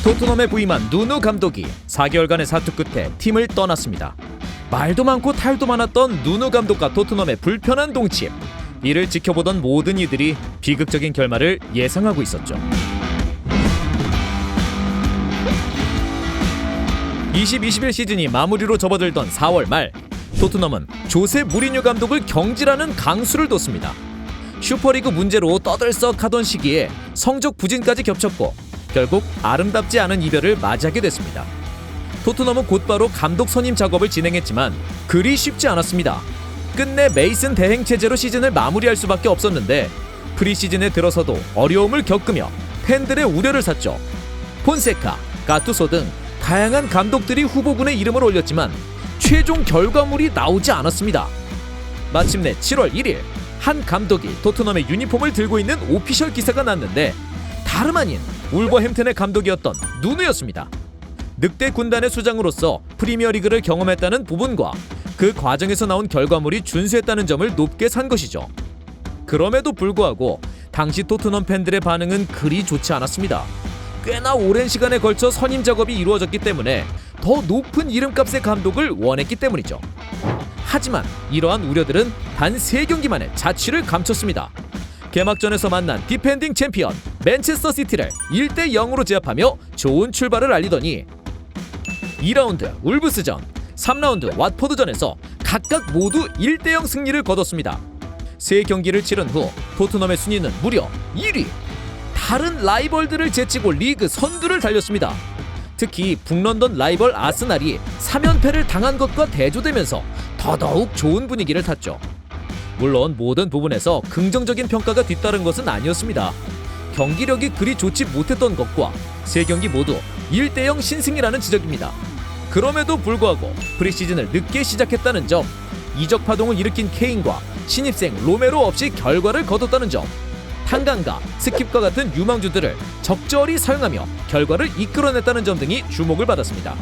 토트넘에 부임한 누누 감독이 4개월간의 사투 끝에 팀을 떠났습니다. 말도 많고 탈도 많았던 누누 감독과 토트넘의 불편한 동침. 이를 지켜보던 모든 이들이 비극적인 결말을 예상하고 있었죠. 20-21 시즌이 마무리로 접어들던 4월 말, 토트넘은 조세 무리뉴 감독을 경질하는 강수를 뒀습니다. 슈퍼리그 문제로 떠들썩하던 시기에 성적 부진까지 겹쳤고 결국 아름답지 않은 이별을 맞이하게 됐습니다. 토트넘은 곧바로 감독 선임 작업을 진행했지만 그리 쉽지 않았습니다. 끝내 메이슨 대행 체제로 시즌을 마무리할 수밖에 없었는데 프리시즌에 들어서도 어려움을 겪으며 팬들의 우려를 샀죠. 폰세카, 가투소 등 다양한 감독들이 후보군에 이름을 올렸지만 최종 결과물이 나오지 않았습니다. 마침내 7월 1일 한 감독이 토트넘의 유니폼을 들고 있는 오피셜 기사가 났는데 다름 아닌 울버햄튼의 감독이었던 누누였습니다. 늑대 군단의 수장으로서 프리미어리그를 경험했다는 부분과 그 과정에서 나온 결과물이 준수했다는 점을 높게 산 것이죠. 그럼에도 불구하고 당시 토트넘 팬들의 반응은 그리 좋지 않았습니다. 꽤나 오랜 시간에 걸쳐 선임 작업이 이루어졌기 때문에 더 높은 이름값의 감독을 원했기 때문이죠. 하지만 이러한 우려들은 단 3경기만에 자취를 감췄습니다. 개막전에서 만난 디펜딩 챔피언 맨체스터 시티를 1-0으로 제압하며 좋은 출발을 알리더니 2라운드 울브스전, 3라운드 왓포드전에서 각각 모두 1-0 승리를 거뒀습니다. 3경기를 치른 후 토트넘의 순위는 무려 1위! 다른 라이벌들을 제치고 리그 선두를 달렸습니다. 특히 북런던 라이벌 아스날이 3연패를 당한 것과 대조되면서 더더욱 좋은 분위기를 탔죠. 물론 모든 부분에서 긍정적인 평가가 뒤따른 것은 아니었습니다. 경기력이 그리 좋지 못했던 것과 3경기 모두 1-0 신승이라는 지적입니다. 그럼에도 불구하고 프리시즌을 늦게 시작했다는 점, 이적 파동을 일으킨 케인과 신입생 로메로 없이 결과를 거뒀다는 점, 탄강과 스킵과 같은 유망주들을 적절히 사용하며 결과를 이끌어냈다는 점 등이 주목을 받았습니다.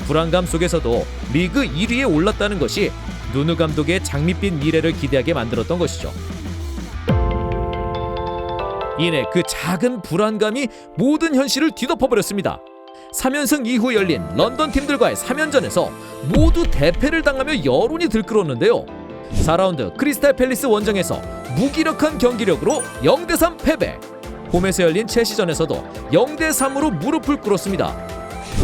불안감 속에서도 리그 1위에 올랐다는 것이 누누 감독의 장밋빛 미래를 기대하게 만들었던 것이죠. 이내 그 작은 불안감이 모든 현실을 뒤덮어버렸습니다. 3연승 이후 열린 런던 팀들과의 3연전에서 모두 대패를 당하며 여론이 들끓었는데요. 4라운드 크리스탈 팰리스 원정에서 무기력한 경기력으로 0-3 패배. 홈에서 열린 첼시전에서도 0-3으로 무릎을 꿇었습니다.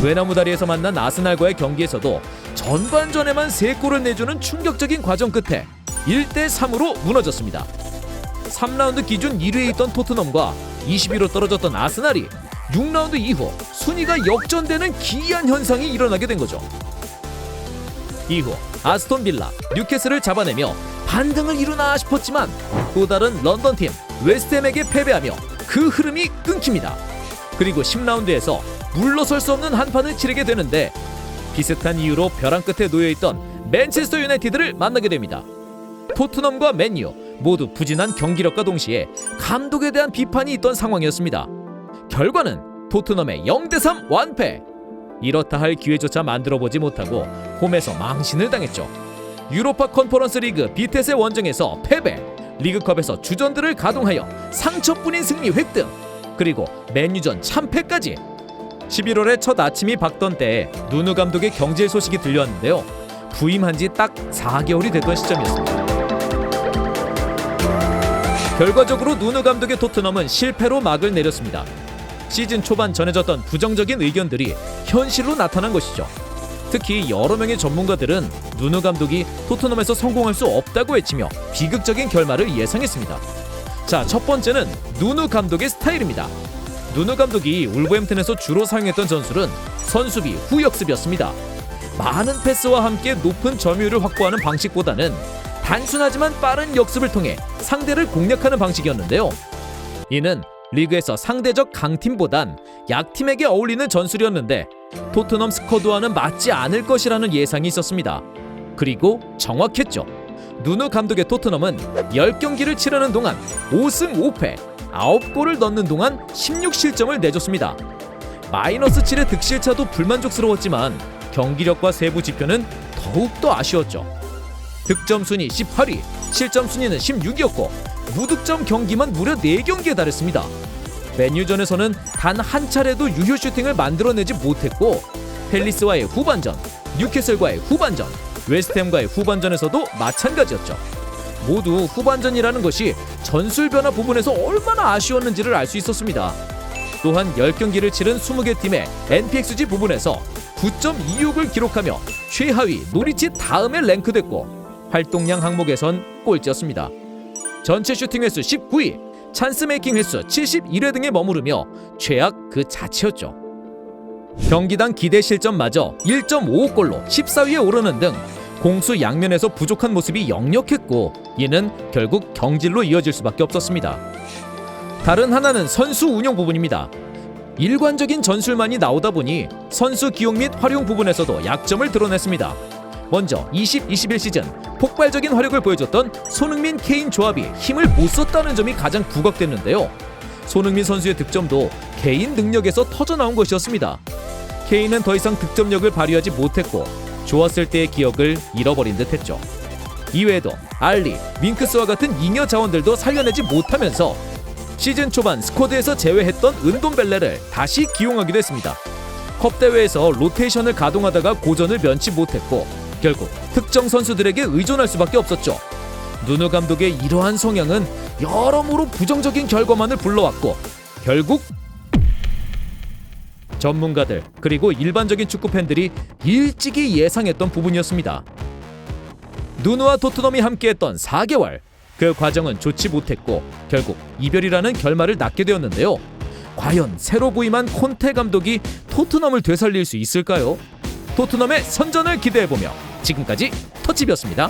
외나무다리에서 만난 아스날과의 경기에서도 전반전에만 3골을 내주는 충격적인 과정 끝에 1-3으로 무너졌습니다. 3라운드 기준 1위에 있던 토트넘과 20위로 떨어졌던 아스날이 6라운드 이후 순위가 역전되는 기이한 현상이 일어나게 된 거죠. 이후 아스톤 빌라, 뉴캐슬을 잡아내며 반등을 이루나 싶었지만 또 다른 런던팀 웨스트햄에게 패배하며 그 흐름이 끊깁니다. 그리고 10라운드에서 물러설 수 없는 한판을 치르게 되는데 비슷한 이유로 벼랑 끝에 놓여있던 맨체스터 유나이티드를 만나게 됩니다. 토트넘과 맨유 모두 부진한 경기력과 동시에 감독에 대한 비판이 있던 상황이었습니다. 결과는 토트넘의 0-3 완패. 이렇다 할 기회조차 만들어보지 못하고 홈에서 망신을 당했죠. 유로파 컨퍼런스 리그 비테세 원정에서 패배, 리그컵에서 주전들을 가동하여 상처뿐인 승리 획득, 그리고 맨유전 참패까지. 11월에 첫 아침이 밝던 때에 누누 감독의 경질 소식이 들려왔는데요. 부임한 지 딱 4개월이 됐던 시점이었습니다. 결과적으로 누누 감독의 토트넘은 실패로 막을 내렸습니다. 시즌 초반 전해졌던 부정적인 의견들이 현실로 나타난 것이죠. 특히 여러 명의 전문가들은 누누 감독이 토트넘에서 성공할 수 없다고 외치며 비극적인 결말을 예상했습니다. 자, 첫 번째는 누누 감독의 스타일입니다. 누누 감독이 울버햄튼에서 주로 사용했던 전술은 선수비 후역습이었습니다. 많은 패스와 함께 높은 점유율을 확보하는 방식보다는 단순하지만 빠른 역습을 통해 상대를 공략하는 방식이었는데요. 이는 리그에서 상대적 강팀보단 약팀에게 어울리는 전술이었는데 토트넘 스쿼드와는 맞지 않을 것이라는 예상이 있었습니다. 그리고 정확했죠. 누누 감독의 토트넘은 10경기를 치르는 동안 5승 5패, 9골을 넣는 동안 16실점을 내줬습니다. 마이너스 7의 득실차도 불만족스러웠지만 경기력과 세부 지표는 더욱더 아쉬웠죠. 득점 순위 18위, 실점 순위는 16위였고 무득점 경기만 무려 4경기에 달했습니다. 맨유전에서는 단 한 차례도 유효 슈팅을 만들어내지 못했고 팰리스와의 후반전, 뉴캐슬과의 후반전, 웨스트햄과의 후반전에서도 마찬가지였죠. 모두 후반전이라는 것이 전술 변화 부분에서 얼마나 아쉬웠는지를 알 수 있었습니다. 또한 10경기를 치른 20개 팀의 NPXG 부분에서 9.26을 기록하며 최하위 노리치 다음에 랭크됐고 활동량 항목에선 꼴찌였습니다. 전체 슈팅 횟수 19위, 찬스 메이킹 횟수 71회 등에 머무르며 최악 그 자체였죠. 경기당 기대 실점마저 1.55골로 14위에 오르는 등 공수 양면에서 부족한 모습이 역력했고 이는 결국 경질로 이어질 수밖에 없었습니다. 다른 하나는 선수 운영 부분입니다. 일관적인 전술만이 나오다 보니 선수 기용 및 활용 부분에서도 약점을 드러냈습니다. 먼저 20-21 시즌 폭발적인 화력을 보여줬던 손흥민 케인 조합이 힘을 못 썼다는 점이 가장 부각됐는데요. 손흥민 선수의 득점도 개인 능력에서 터져나온 것이었습니다. 케인은 더 이상 득점력을 발휘하지 못했고 좋았을 때의 기억을 잃어버린 듯했죠. 이외에도 알리, 윙크스와 같은 잉여 자원들도 살려내지 못하면서 시즌 초반 스쿼드에서 제외했던 은돔벨레를 다시 기용하기도 했습니다. 컵 대회에서 로테이션을 가동하다가 고전을 면치 못했고 결국 특정 선수들에게 의존할 수밖에 없었죠. 누누 감독의 이러한 성향은 여러모로 부정적인 결과만을 불러왔고 결국 전문가들 그리고 일반적인 축구 팬들이 일찍이 예상했던 부분이었습니다. 누누와 토트넘이 함께했던 4개월, 그 과정은 좋지 못했고 결국 이별이라는 결말을 낳게 되었는데요. 과연 새로 부임한 콘테 감독이 토트넘을 되살릴 수 있을까요? 토트넘의 선전을 기대해보며 지금까지 터치비였습니다.